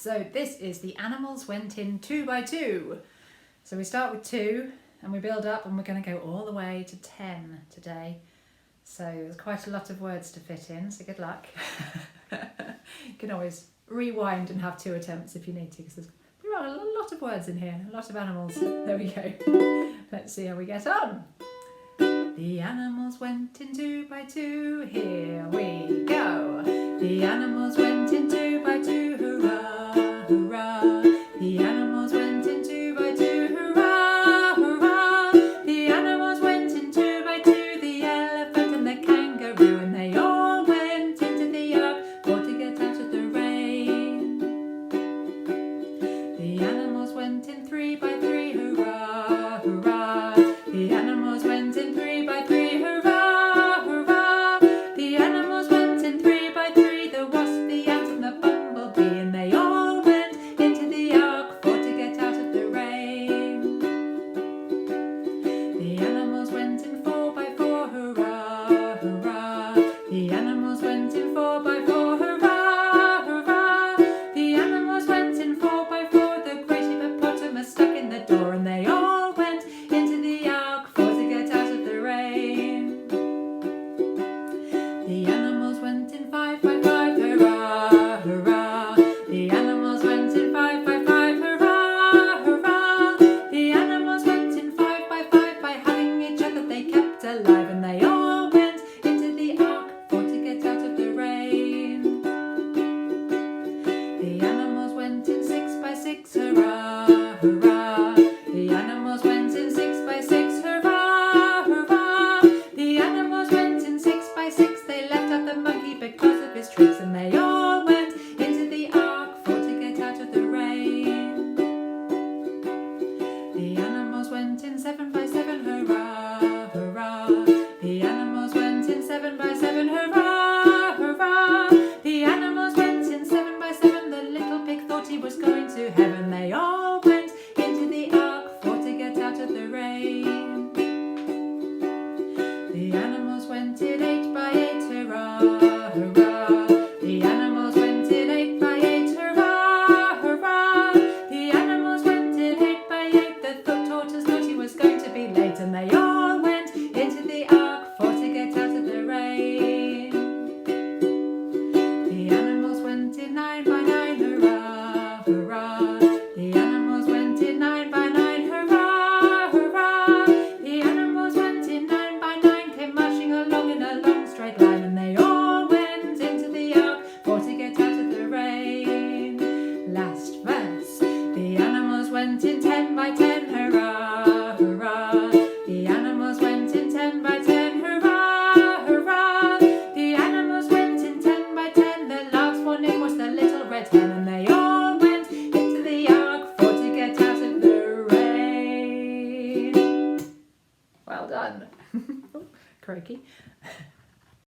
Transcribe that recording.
So this is the animals went in 2 by 2. So we start with 2 and we build up, and we're going to go all the way to 10 today. So there's quite a lot of words to fit in, so good luck. You can always rewind and have 2 attempts if you need to, because there's a lot of words in here, a lot of animals. There we go. Let's see how we get on. The animals went in 2 by 2, here we go. The animals went in 2 by 2, hurrah, hurrah. The animals went in 2 by 2, hurrah, hurrah. The animals went in 2 by 2, the elephant and the kangaroo, and they all went into the ark for to get out of the rain. The animals went in 3 by 3, hurrah, hurrah. The animals went in 3 by 3, hurrah, hurrah. The animals went in 3 by 3, the wasp, the ant and the bumble, and they all went into the ark for to get out of the rain. The animals went in 4 by 4, hurrah, hurrah. The animals went in 4 by 4, hurrah, hurrah. The animals went in 4 by 4, the great hippopotamus stuck in the door, and they all went into the ark for to get out of the rain. The animals went in 5 by 5, hurrah, hurrah. The animals went in 5 by 5, hurrah, hurrah. The animals went in 5 by having each other they kept alive, and they all went into the ark for to get out of the rain. The animals went in 6 by 6, hurrah, hurrah. The animals went in 6 by 6, hurrah, hurrah. The animals went in 6 by 6, they left out the monkey because of his tricks, and they all went into the ark for to get out of the rain. The animals went in 7 by 7, hurrah, hurrah. The animals went in 7 by 7, hurrah, hurrah. The animals went in 7 by 7, the little pig thought he was going to heaven. They all went into the ark for to get out of the rain. The animals went in 8 by 8, hurrah, hurrah. The animals went in 8 by 8, hurrah, hurrah. The animals went in 8 by 8, the tortoise thought he was going to be late, and they all went into the ark for to get out of the rain. The animals went in 9 by 9, hurrah, hurrah. The animals went in 9 by 9, hurrah, hurrah. The animals went in 9 by 9, came marching along in a long straight line, and they all went into the ark for to get out of the rain. Last verse. The animals went in 10 by 10, hurrah, hurrah. The animals went in 10 by 10, hurrah, hurrah. The animals went in 10 by 10, the last one in was the little red hen, and they all went into the ark for to get out of the rain. Well done. Croaky.